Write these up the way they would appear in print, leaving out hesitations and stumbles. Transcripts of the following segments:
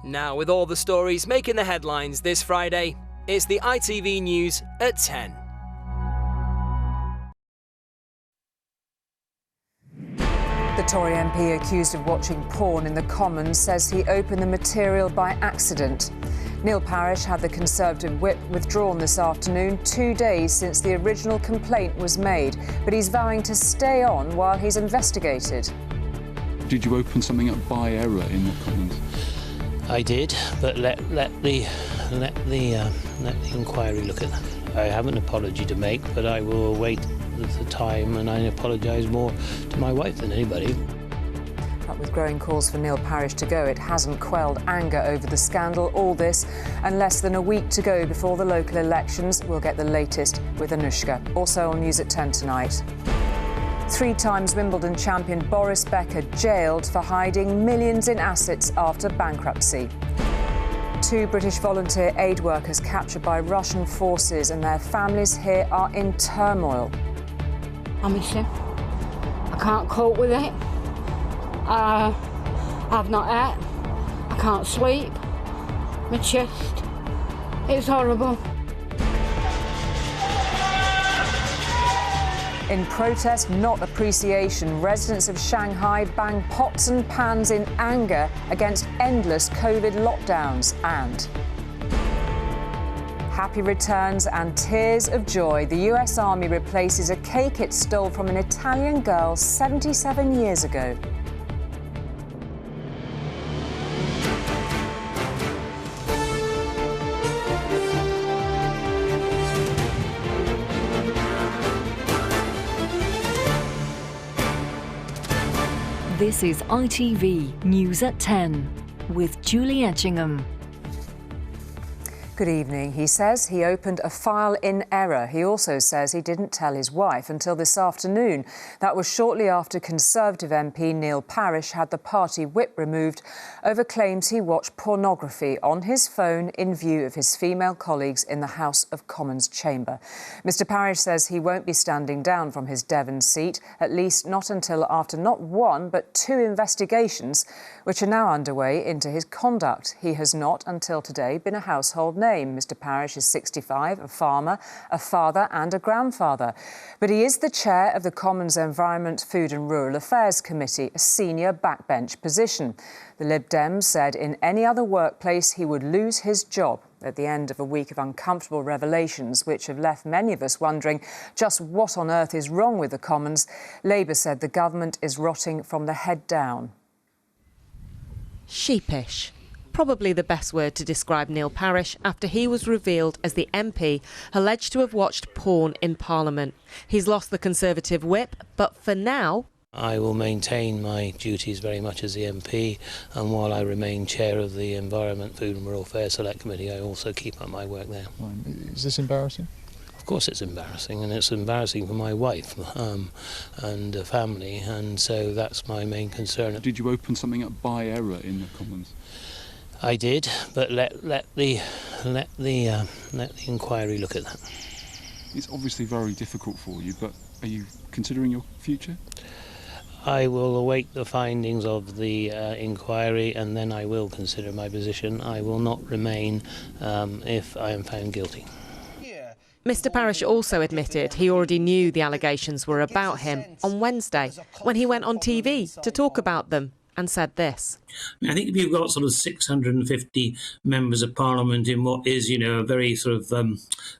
Now, with all the stories making the headlines this Friday, it's the ITV News at 10. The Tory MP accused of watching porn in the Commons says he opened the material by accident. Neil Parish had the Conservative whip withdrawn this afternoon, 2 days since the original complaint was made, but he's vowing to stay on while he's investigated. Did you open something up by error in the Commons? I did, but let the inquiry look at that. I have an apology to make, but I will wait the time, and I apologise more to my wife than anybody. But with growing calls for Neil Parish to go, it hasn't quelled anger over the scandal. All this and less than a week to go before the local elections. We'll get the latest with Anushka. Also on News at 10 tonight. 3 times Wimbledon champion Boris Becker jailed for hiding millions in assets after bankruptcy. 2 British volunteer aid workers captured by Russian forces, and their families here are in turmoil. I miss him. I can't cope with it. I've not ate. I can't sleep. My chest. It's horrible. In protest, not appreciation, residents of Shanghai bang pots and pans in anger against endless COVID lockdowns. And happy returns and tears of joy. The US Army replaces a cake it stole from an Italian girl 77 years ago. This is ITV News at 10 with Julie Etchingham. Good evening. He says he opened a file in error. He also says he didn't tell his wife until this afternoon. That was shortly after Conservative MP Neil Parish had the party whip removed over claims he watched pornography on his phone in view of his female colleagues in the House of Commons chamber. Mr Parish says he won't be standing down from his Devon seat, at least not until after not 1 but 2 investigations, which are now underway into his conduct. He has not, until today, been a household name. Mr Parish is 65, a farmer, a father and a grandfather. But he is the chair of the Commons Environment, Food and Rural Affairs Committee, a senior backbench position. The Lib Dems said in any other workplace he would lose his job at the end of a week of uncomfortable revelations which have left many of us wondering just what on earth is wrong with the Commons. Labour said the government is rotting from the head down. Sheepish. Probably the best word to describe Neil Parish after he was revealed as the MP alleged to have watched porn in Parliament. He's lost the Conservative whip, but for now... I will maintain my duties very much as the MP, and while I remain chair of the Environment, Food and Rural Affairs Select Committee, I also keep up my work there. Is this embarrassing? Of course it's embarrassing, and it's embarrassing for my wife and family, and so that's my main concern. Did you open something up by error in the Commons? I did, but let the inquiry look at that. It's obviously very difficult for you, but are you considering your future? I will await the findings of the inquiry, and then I will consider my position. I will not remain if I am found guilty. Mr Parish also admitted he already knew the allegations were about him on Wednesday when he went on TV to talk about them and said this. I think if you've got sort of 650 members of Parliament in what is, a very sort of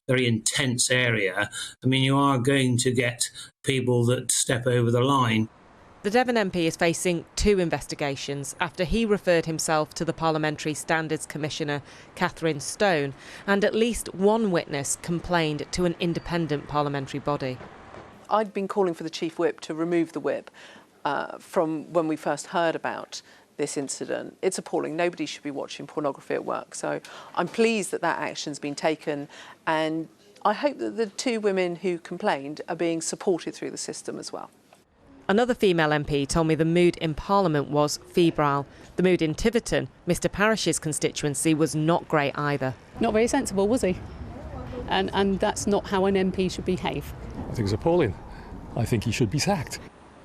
very intense area, I mean, you are going to get people that step over the line. The Devon MP is facing 2 investigations after he referred himself to the Parliamentary Standards Commissioner, Catherine Stone, and at least 1 witness complained to an independent parliamentary body. I'd been calling for the Chief Whip to remove the whip from when we first heard about this incident. It's appalling. Nobody should be watching pornography at work. So I'm pleased that that action's been taken, and I hope that the 2 women who complained are being supported through the system as well. Another female MP told me the mood in Parliament was febrile. The mood in Tiverton, Mr Parish's constituency, was not great either. Not very sensible, was he? And that's not how an MP should behave. I think it's appalling. I think he should be sacked.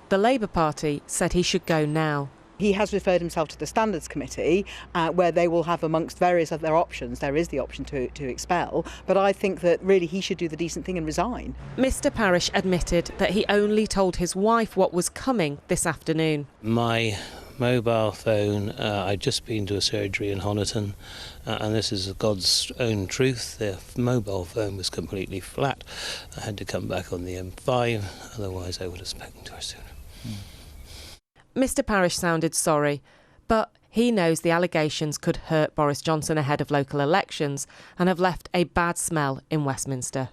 The Labour Party said he should go now. He has referred himself to the Standards Committee, where they will have, amongst various other options, there is the option to expel. But I think that really he should do the decent thing and resign. Mr Parish admitted that he only told his wife what was coming this afternoon. My mobile phone, I'd just been to a surgery in Honiton, and this is God's own truth. The mobile phone was completely flat. I had to come back on the M5, otherwise I would have spoken to her sooner. Mr Parish sounded sorry, but he knows the allegations could hurt Boris Johnson ahead of local elections and have left a bad smell in Westminster.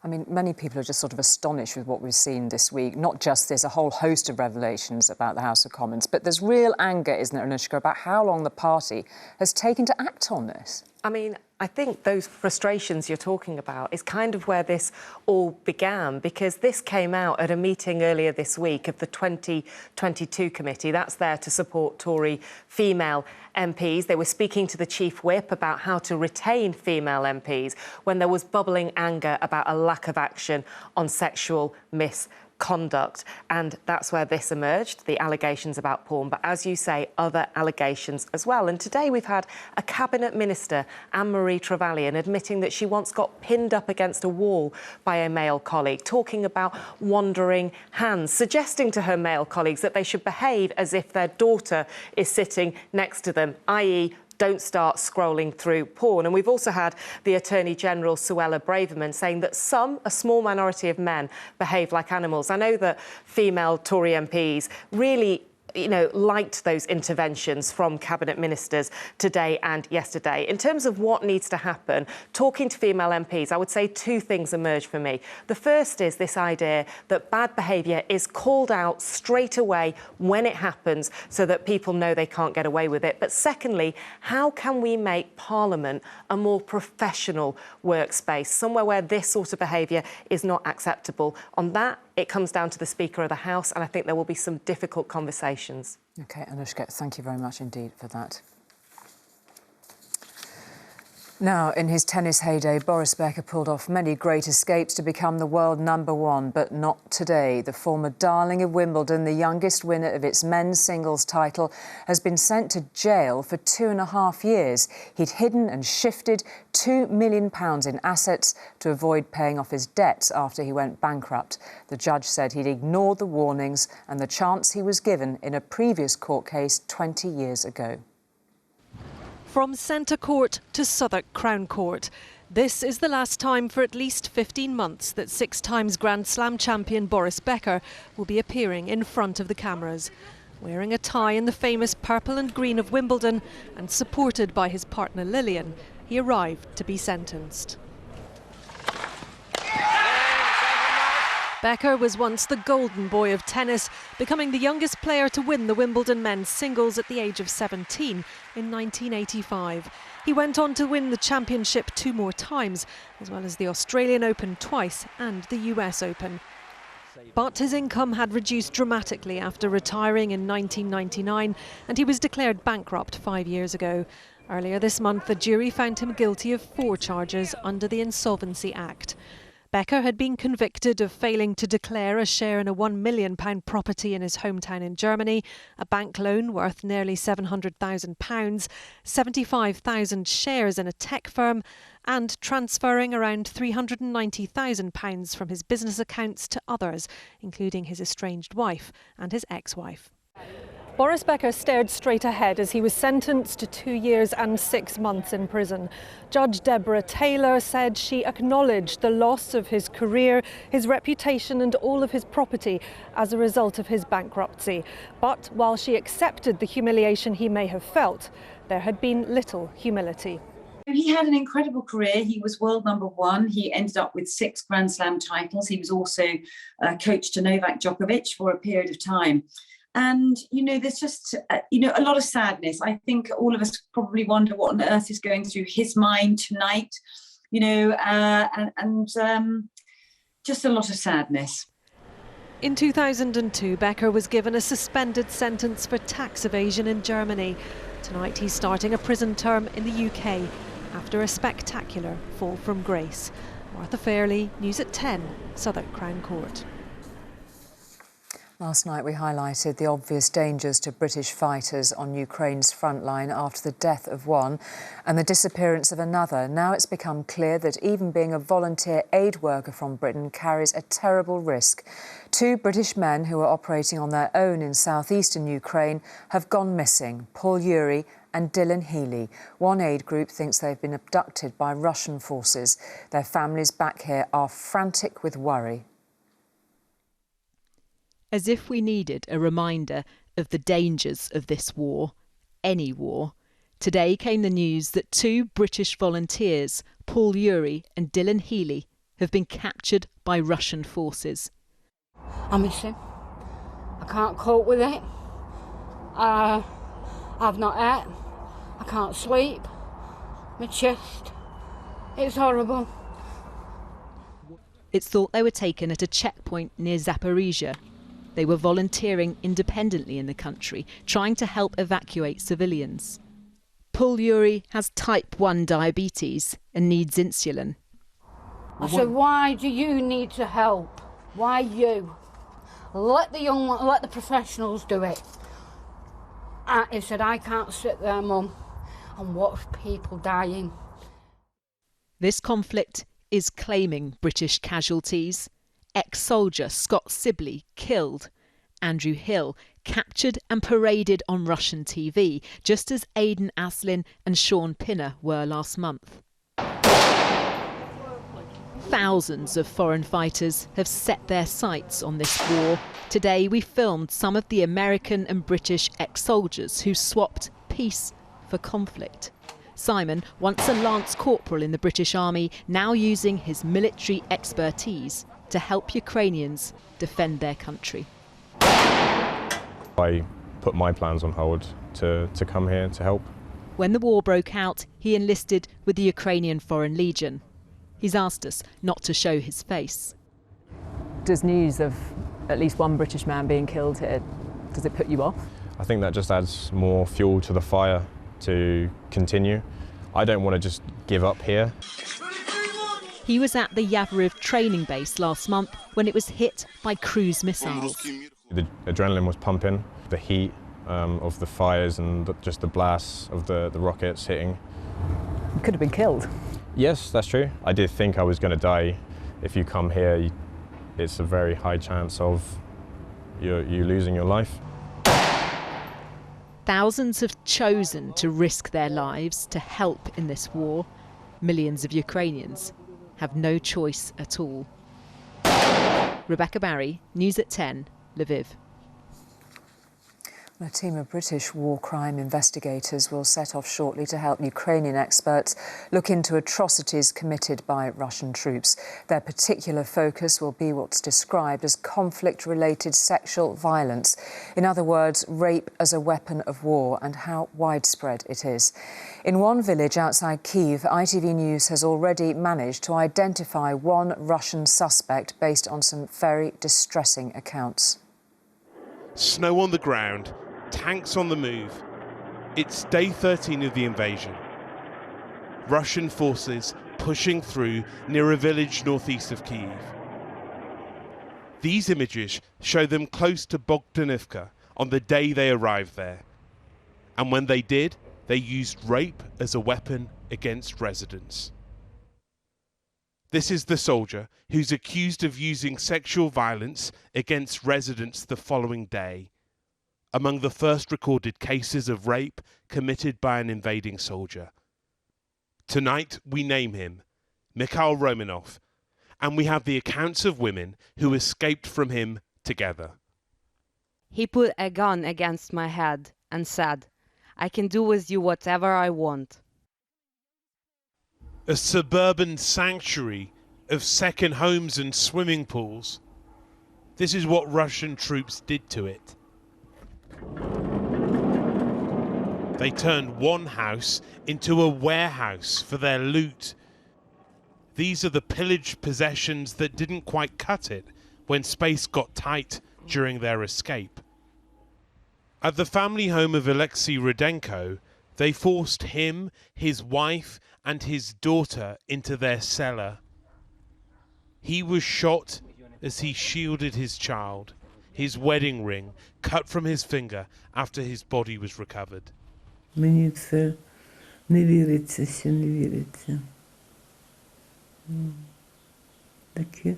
I mean, many people are just sort of astonished with what we've seen this week. Not just there's a whole host of revelations about the House of Commons, but there's real anger, isn't there, Anushka, about how long the party has taken to act on this. I mean, I think those frustrations you're talking about is kind of where this all began, because this came out at a meeting earlier this week of the 2022 committee. That's there to support Tory female MPs. They were speaking to the Chief Whip about how to retain female MPs when there was bubbling anger about a lack of action on sexual misconduct. And that's where this emerged, the allegations about porn. But as you say, other allegations as well. And today we've had a Cabinet Minister, Anne-Marie Trevelyan, admitting that she once got pinned up against a wall by a male colleague, talking about wandering hands, suggesting to her male colleagues that they should behave as if their daughter is sitting next to them, i.e., don't start scrolling through porn. And we've also had the Attorney General, Suella Braverman, saying that a small minority of men behave like animals. I know that female Tory MPs really liked those interventions from Cabinet Ministers today and yesterday. In terms of what needs to happen, talking to female MPs, I would say two things emerge for me. The first is this idea that bad behaviour is called out straight away when it happens so that people know they can't get away with it. But secondly, how can we make Parliament a more professional workspace, somewhere where this sort of behaviour is not acceptable? On that, it comes down to the Speaker of the House, and I think there will be some difficult conversations. OK, Anushka, thank you very much indeed for that. Now, in his tennis heyday, Boris Becker pulled off many great escapes to become the world #1, but not today. The former darling of Wimbledon, the youngest winner of its men's singles title, has been sent to jail for 2.5 years. He'd hidden and shifted £2 million in assets to avoid paying off his debts after he went bankrupt. The judge said he'd ignored the warnings and the chance he was given in a previous court case 20 years ago. From Centre Court to Southwark Crown Court, this is the last time for at least 15 months that 6-time Grand Slam champion Boris Becker will be appearing in front of the cameras. Wearing a tie in the famous purple and green of Wimbledon and supported by his partner Lillian, he arrived to be sentenced. Becker was once the golden boy of tennis, becoming the youngest player to win the Wimbledon men's singles at the age of 17 in 1985. He went on to win the championship 2 more times, as well as the Australian Open twice and the US Open. But his income had reduced dramatically after retiring in 1999, and he was declared bankrupt 5 years ago. Earlier this month, the jury found him guilty of 4 charges under the Insolvency Act. Becker had been convicted of failing to declare a share in a £1 million property in his hometown in Germany, a bank loan worth nearly £700,000, 75,000 shares in a tech firm, and transferring around £390,000 from his business accounts to others, including his estranged wife and his ex-wife. Boris Becker stared straight ahead as he was sentenced to 2 years and 6 months in prison. Judge Deborah Taylor said she acknowledged the loss of his career, his reputation and all of his property as a result of his bankruptcy. But while she accepted the humiliation he may have felt, there had been little humility. He had an incredible career. He was world #1. He ended up with 6 Grand Slam titles. He was also coach to Novak Djokovic for a period of time. And, there's just, a lot of sadness. I think all of us probably wonder what on earth is going through his mind tonight, just a lot of sadness. In 2002, Becker was given a suspended sentence for tax evasion in Germany. Tonight, he's starting a prison term in the UK after a spectacular fall from grace. Martha Fairley, News at 10, Southwark Crown Court. Last night we highlighted the obvious dangers to British fighters on Ukraine's front line after the death of one and the disappearance of another. Now it's become clear that even being a volunteer aid worker from Britain carries a terrible risk. 2 British men who were operating on their own in southeastern Ukraine have gone missing, Paul Urey and Dylan Healy. One aid group thinks they've been abducted by Russian forces. Their families back here are frantic with worry. As if we needed a reminder of the dangers of this war, any war, today came the news that 2 British volunteers, Paul Urey and Dylan Healy, have been captured by Russian forces. I miss him. I can't cope with it. I've not ate. I can't sleep. My chest. It's horrible. It's thought they were taken at a checkpoint near Zaporizhia. They were volunteering independently in the country, trying to help evacuate civilians. Paul Urey has type 1 diabetes and needs insulin. I said, why do you need to help? Why you? Let the professionals do it. He said, I can't sit there, Mum, and watch people dying. This conflict is claiming British casualties. Ex-soldier Scott Sibley killed. Andrew Hill captured and paraded on Russian TV, just as Aidan Aslin and Sean Pinner were last month. Thousands of foreign fighters have set their sights on this war. Today we filmed some of the American and British ex-soldiers who swapped peace for conflict. Simon, once a lance corporal in the British Army, now using his military expertise to help Ukrainians defend their country. I put my plans on hold to come here to help. When the war broke out, he enlisted with the Ukrainian Foreign Legion. He's asked us not to show his face. Does news of at least one British man being killed here, does it put you off? I think that just adds more fuel to the fire to continue. I don't want to just give up here. He was at the Yavoriv training base last month when it was hit by cruise missiles. The adrenaline was pumping, the heat of the fires and just the blasts of the rockets hitting. You could have been killed. Yes, that's true. I did think I was going to die. If you come here, it's a very high chance of you losing your life. Thousands have chosen to risk their lives to help in this war. Millions of Ukrainians have no choice at all. Rebecca Barry, News at 10, Lviv. A team of British war crime investigators will set off shortly to help Ukrainian experts look into atrocities committed by Russian troops. Their particular focus will be what's described as conflict-related sexual violence. In other words, rape as a weapon of war and how widespread it is. In one village outside Kyiv, ITV News has already managed to identify one Russian suspect based on some very distressing accounts. Snow on the ground. Tanks on the move. It's day 13 of the invasion. Russian forces pushing through near a village northeast of Kyiv. These images show them close to Bogdanivka on the day they arrived there. And when they did, they used rape as a weapon against residents. This is the soldier who's accused of using sexual violence against residents the following day. Among the first recorded cases of rape committed by an invading soldier. Tonight we name him Mikhail Romanov, and we have the accounts of women who escaped from him together. He put a gun against my head and said, "I can do with you whatever I want." A suburban sanctuary of second homes and swimming pools. This is what Russian troops did to it. They turned one house into a warehouse for their loot. These are the pillaged possessions that didn't quite cut it when space got tight during their escape. At the family home of Alexei Rudenko, they forced him, his wife, and his daughter into their cellar. He was shot as he shielded his child. his wedding ring cut from his finger after his body was recovered. Мені це не віриться, ще не віриться. Таке.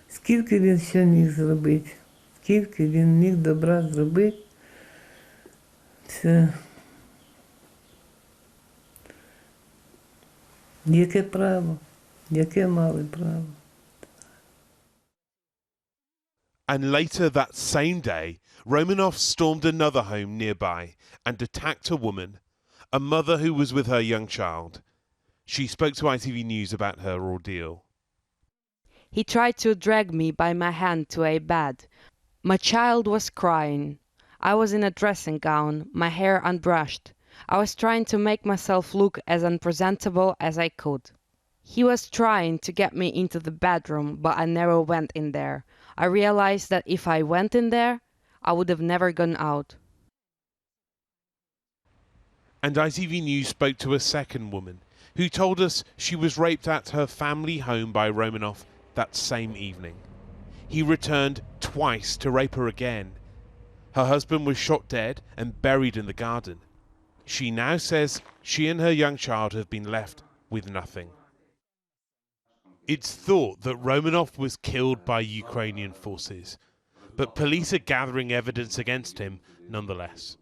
Скільки він ще міг зробити? Скільки він міг добра зробити? Це яке право? Яке мали право? And later that same day, Romanov stormed another home nearby and attacked a woman, a mother who was with her young child. She spoke to ITV News about her ordeal. He tried to drag me by my hand to a bed. My child was crying. I was in a dressing gown, my hair unbrushed. I was trying to make myself look as unpresentable as I could. He was trying to get me into the bedroom, but I never went in there. I realized that if I went in there, I would have never gone out. And ITV News spoke to a second woman who told us she was raped at her family home by Romanov that same evening. He returned twice to rape her again. Her husband was shot dead and buried in the garden. She now says she and her young child have been left with nothing. It's thought that Romanov was killed by Ukrainian forces, but police are gathering evidence against him nonetheless.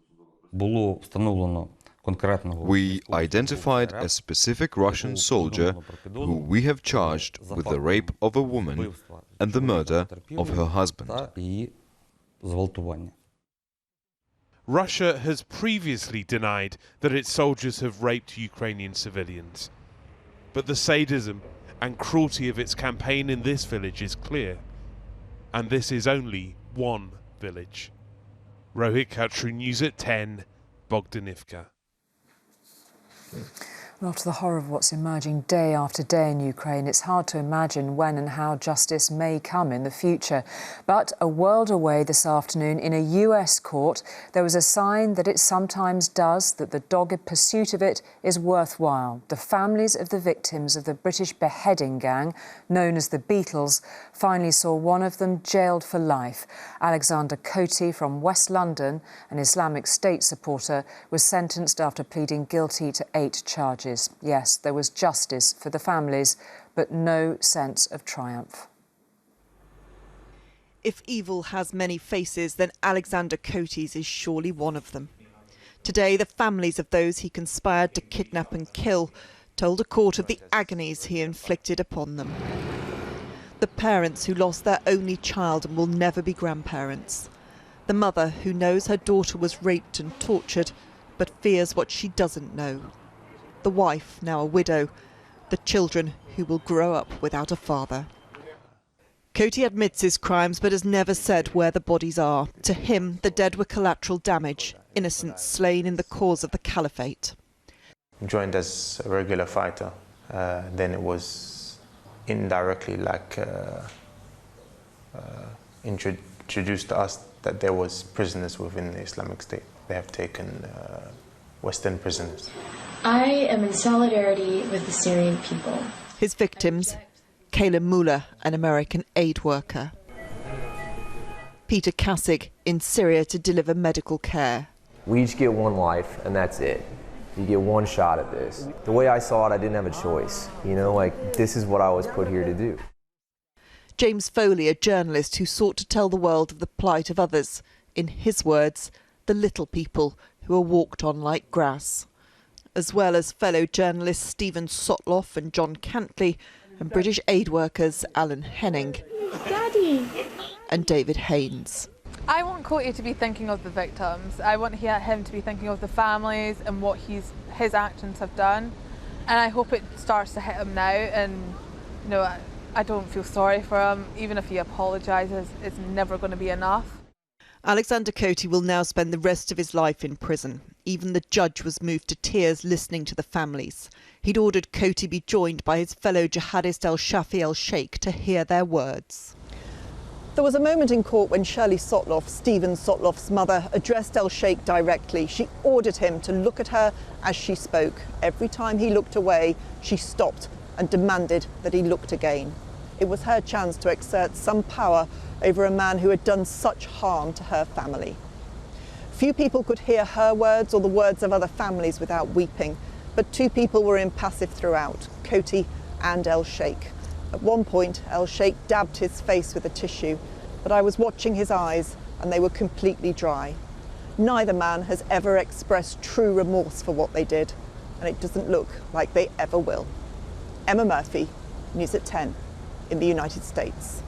We identified a specific Russian soldier who we have charged with the rape of a woman and the murder of her husband. Russia has previously denied that its soldiers have raped Ukrainian civilians, but the sadism and cruelty of its campaign in this village is clear, and this is only one village. Rohit Khatri, News at 10, Bogdanivka. Well, after the horror of what's emerging day after day in Ukraine, it's hard to imagine when and how justice may come in the future. But a world away this afternoon in a US court, there was a sign that it sometimes does, that the dogged pursuit of it is worthwhile. The families of the victims of the British beheading gang, known as the Beatles, finally saw one of them jailed for life. Alexander Cote from West London, an Islamic State supporter, was sentenced after pleading guilty to 8 charges. Yes, there was justice for the families, but no sense of triumph. If evil has many faces, then Alexander Cote's is surely one of them. Today, the families of those he conspired to kidnap and kill told a court of the agonies he inflicted upon them. The parents who lost their only child and will never be grandparents. The mother who knows her daughter was raped and tortured, but fears what she doesn't know. The wife, now a widow, the children who will grow up without a father. Cote admits his crimes but has never said where the bodies are. To him, the dead were collateral damage, innocents slain in the cause of the caliphate. Joined as a regular fighter, then it was indirectly introduced to us that there was prisoners within the Islamic State. They have taken Western prisoners. I am in solidarity with the Syrian people. His victims, Kayla Muller, an American aid worker. Peter Kassig, in Syria to deliver medical care. We each get one life, and that's it. You get one shot at this. The way I saw it, I didn't have a choice. You know, like, this is what I was put here to do. James Foley, a journalist who sought to tell the world of the plight of others. In his words, the little people who are walked on like grass. As well as fellow journalists Stephen Sotloff and John Cantley, and British aid workers Alan Henning Daddy. and David Haynes. I want Cote to be thinking of the victims. I want him to be thinking of the families and what his actions have done. And I hope it starts to hit him now. And you know, I don't feel sorry for him. Even if he apologises, it's never going to be enough. Alexander Cote will now spend the rest of his life in prison. Even the judge was moved to tears listening to the families. He'd ordered Cote be joined by his fellow jihadist El-Shafi El-Sheikh to hear their words. There was a moment in court when Shirley Sotloff, Stephen Sotloff's mother, addressed El-Sheikh directly. She ordered him to look at her as she spoke. Every time he looked away, she stopped and demanded that he looked again. It was her chance to exert some power over a man who had done such harm to her family. Few people could hear her words or the words of other families without weeping, but two people were impassive throughout, Coty and El Sheikh. At one point, El Sheikh dabbed his face with a tissue, but I was watching his eyes and they were completely dry. Neither man has ever expressed true remorse for what they did, and it doesn't look like they ever will. Emma Murphy, News at 10 in the United States.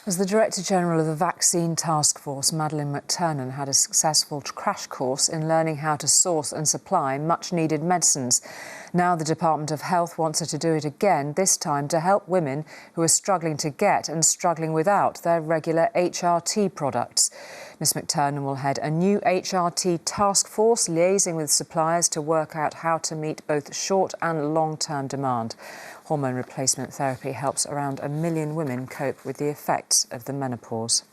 As the Director General of the Vaccine Task Force, Madeleine McTernan, had a successful crash course in learning how to source and supply much-needed medicines. Now the Department of Health wants her to do it again, this time to help women who are struggling to get and struggling without their regular HRT products. Ms McTernan will head a new HRT task force, liaising with suppliers to work out how to meet both short and long-term demand. Hormone replacement therapy helps around 1 million women cope with the effects of the menopause.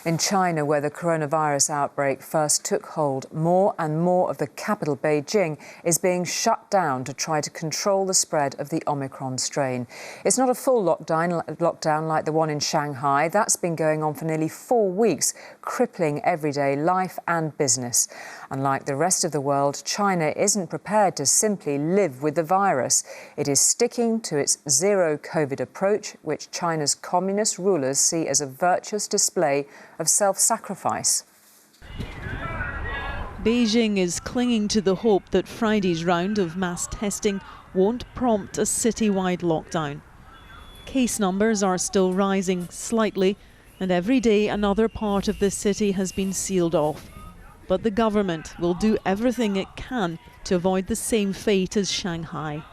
In China, where the coronavirus outbreak first took hold, more and more of the capital, Beijing, is being shut down to try to control the spread of the Omicron strain. It's not a full lockdown like the one in Shanghai. That's been going on for nearly 4 weeks, crippling everyday life and business. Unlike the rest of the world, China isn't prepared to simply live with the virus. It is sticking to its zero-COVID approach, which China's communist rulers see as a virtuous display of self-sacrifice. Beijing is clinging to the hope that Friday's round of mass testing won't prompt a citywide lockdown. Case numbers are still rising slightly, and every day another part of the city has been sealed off. But the government will do everything it can to avoid the same fate as Shanghai.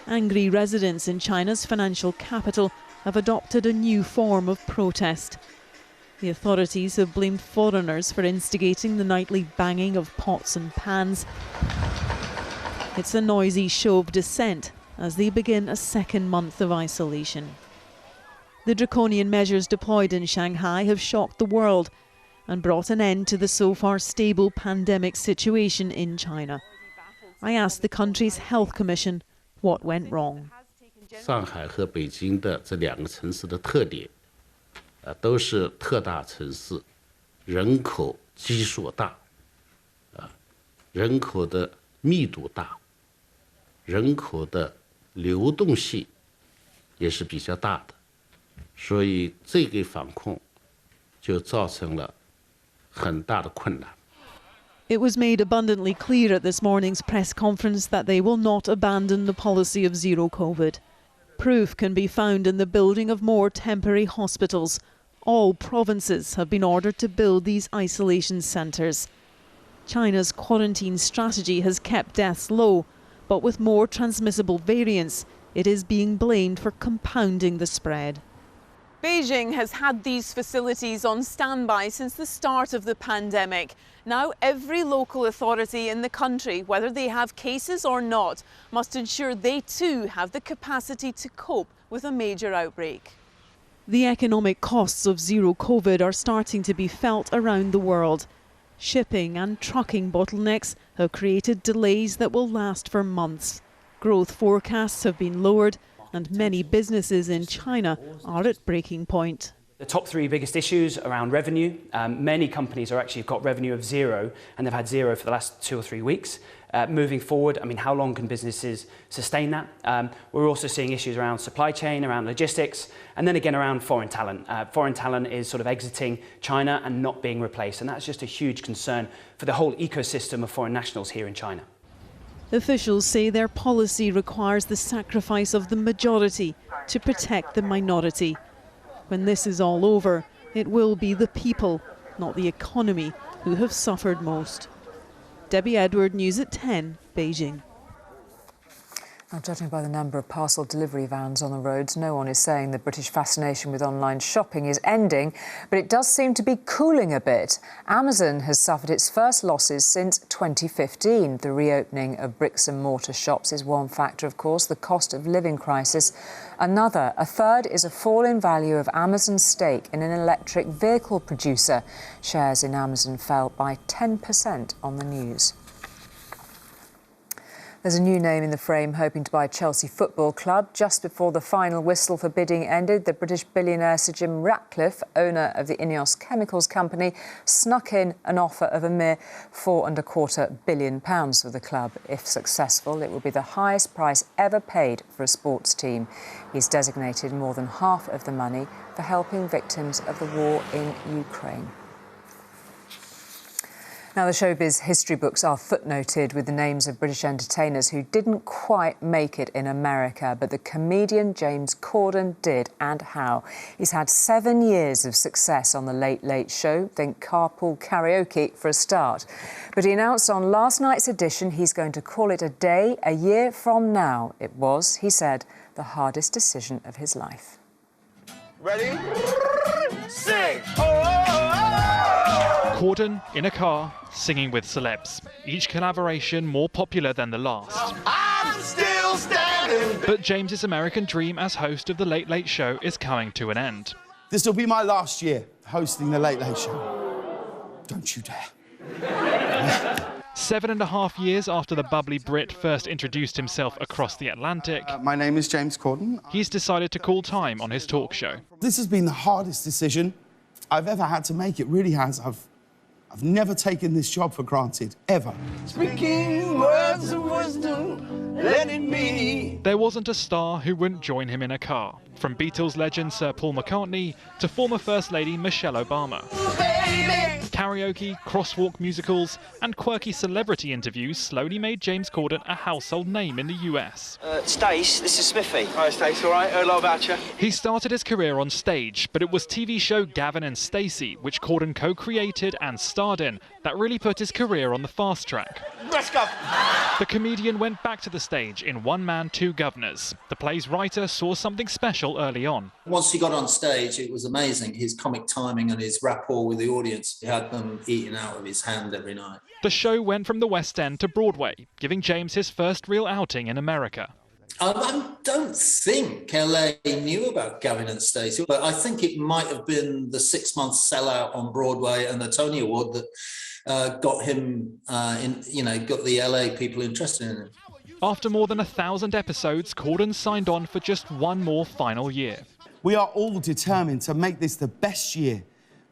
Angry residents in China's financial capital have adopted a new form of protest. The authorities have blamed foreigners for instigating the nightly banging of pots and pans. It's a noisy show of dissent as they begin a second month of isolation. The draconian measures deployed in Shanghai have shocked the world and brought an end to the so far stable pandemic situation in China. I asked the country's health commission what went wrong. 上海和北京的这2个城市的特点，都是特大城市，人口基数大，人口的密度大，人口的流动性也是比较大的，所以这个防控就造成了很大的困难。 It was made abundantly clear at this morning's press conference that they will not abandon the policy of zero COVID. Proof can be found in the building of more temporary hospitals. All provinces have been ordered to build these isolation centres. China's quarantine strategy has kept deaths low, but with more transmissible variants, it is being blamed for compounding the spread. Beijing has had these facilities on standby since the start of the pandemic. Now every local authority in the country, whether they have cases or not, must ensure they too have the capacity to cope with a major outbreak. The economic costs of zero COVID are starting to be felt around the world. Shipping and trucking bottlenecks have created delays that will last for months. Growth forecasts have been lowered, and many businesses in China are at breaking point. The top 3 biggest issues around revenue. Many companies are actually got revenue of 0, and they've had 0 for the last 2 or 3 weeks. Moving forward, I mean, how long can businesses sustain that? We're also seeing issues around supply chain, around logistics, and then again around foreign talent. Foreign talent is sort of exiting China and not being replaced, and that's just a huge concern for the whole ecosystem of foreign nationals here in China. Officials say their policy requires the sacrifice of the majority to protect the minority. When this is all over, it will be the people, not the economy, who have suffered most. Debbie Edward, News at 10, Beijing. Now, judging by the number of parcel delivery vans on the roads, no one is saying the British fascination with online shopping is ending, but it does seem to be cooling a bit. Amazon has suffered its first losses since 2015. The reopening of bricks and mortar shops is one factor, of course, the cost of living crisis another. A third is a fall in value of Amazon's stake in an electric vehicle producer. Shares in Amazon fell by 10% on the news. There's a new name in the frame hoping to buy Chelsea Football Club. Just before the final whistle for bidding ended, the British billionaire Sir Jim Ratcliffe, owner of the Ineos Chemicals company, snuck in an offer of a mere £4.25 billion for the club. If successful, it will be the highest price ever paid for a sports team. He's designated more than half of the money for helping victims of the war in Ukraine. Now, the showbiz history books are footnoted with the names of British entertainers who didn't quite make it in America, but the comedian James Corden did, and how. He's had 7 years of success on The Late Late Show, think carpool karaoke for a start. But he announced on last night's edition he's going to call it a day a year from now. It was, he said, the hardest decision of his life. Ready? Sing! Corden in a car, singing with celebs. Each collaboration more popular than the last. I'm still standing. But James's American dream as host of The Late Late Show is coming to an end. This will be my last year hosting The Late Late Show. Don't you dare. 7.5 years after the bubbly Brit first introduced himself across the Atlantic, My name is James Corden. he's decided to call time on his talk show. This has been the hardest decision I've ever had to make. It really has. I've never taken this job for granted, ever. Speaking words of wisdom, let it be. There wasn't a star who wouldn't join him in a car. From Beatles legend Sir Paul McCartney to former First Lady Michelle Obama. Karaoke, crosswalk musicals and quirky celebrity interviews slowly made James Corden a household name in the US. Stace, this is Smithy. Hi Stace, all right? Heard a lot about you. He started his career on stage, but it was TV show Gavin and Stacey, which Corden co-created and starred in, that really put his career on the fast track. Let's go. The comedian went back to the stage in One Man, Two Governors. The play's writer saw something special early on. Once he got on stage, it was amazing. His comic timing and his rapport with the audience. He had them eating out of his hand every night. The show went from the West End to Broadway, giving James his first real outing in America. I don't think LA knew about Gavin and Stacey, but I think it might have been the 6-month sellout on Broadway and the Tony Award that got him, got the LA people interested in him. After more than 1,000 episodes, Corden signed on for just one more final year. We are all determined to make this the best year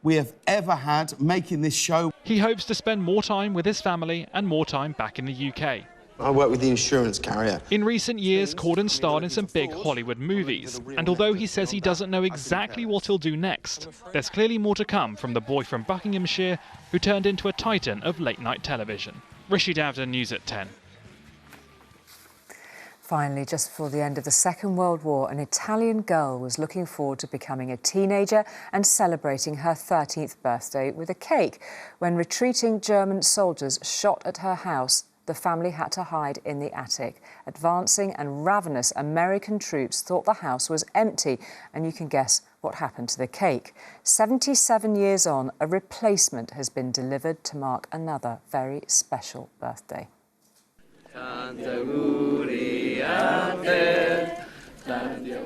we have ever had making this show. He hopes to spend more time with his family and more time back in the UK. I work with the insurance carrier. In recent years, Corden starred in some big Hollywood movies, and although he says he doesn't know exactly what he'll do next, there's clearly more to come from the boy from Buckinghamshire who turned into a titan of late-night television. Rishi Davda, News at 10. Finally, just before the end of the Second World War, an Italian girl was looking forward to becoming a teenager and celebrating her 13th birthday with a cake. When retreating German soldiers shot at her house, the family had to hide in the attic. Advancing and ravenous American troops thought the house was empty, and you can guess what happened to the cake. 77 years on, a replacement has been delivered to mark another very special birthday.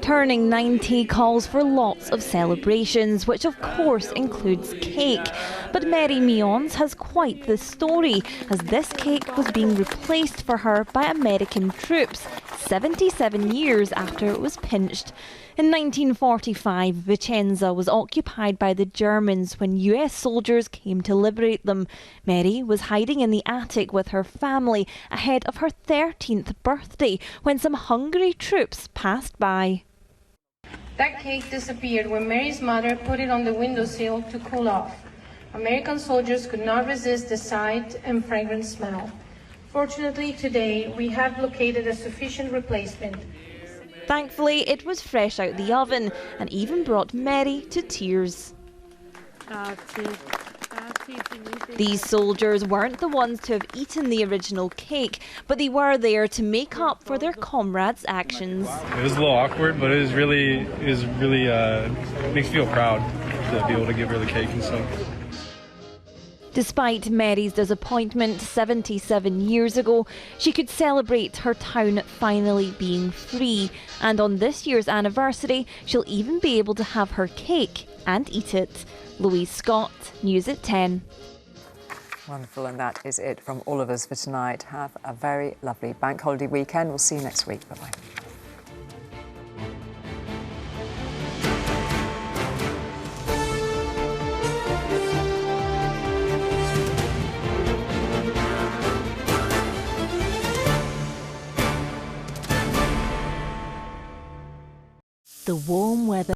Turning 90 calls for lots of celebrations, which of course includes cake. But Mary Meons has quite the story, as this cake was being replaced for her by American troops 77 years after it was pinched. In 1945, Vicenza was occupied by the Germans when US soldiers came to liberate them. Mary was hiding in the attic with her family ahead of her 13th birthday when some hungry troops passed by. That cake disappeared when Mary's mother put it on the windowsill to cool off. American soldiers could not resist the sight and fragrant smell. Fortunately, today we have located a sufficient replacement. Thankfully, it was fresh out the oven and even brought Mary to tears. These soldiers weren't the ones to have eaten the original cake, but they were there to make up for their comrades' actions. It was a little awkward, but it was really makes me feel proud to be able to give her the cake and stuff. Despite Mary's disappointment 77 years ago, she could celebrate her town finally being free. And on this year's anniversary, she'll even be able to have her cake and eat it. Louise Scott, News at 10. Wonderful, and that is it from all of us for tonight. Have a very lovely bank holiday weekend. We'll see you next week. Bye-bye. The warm weather.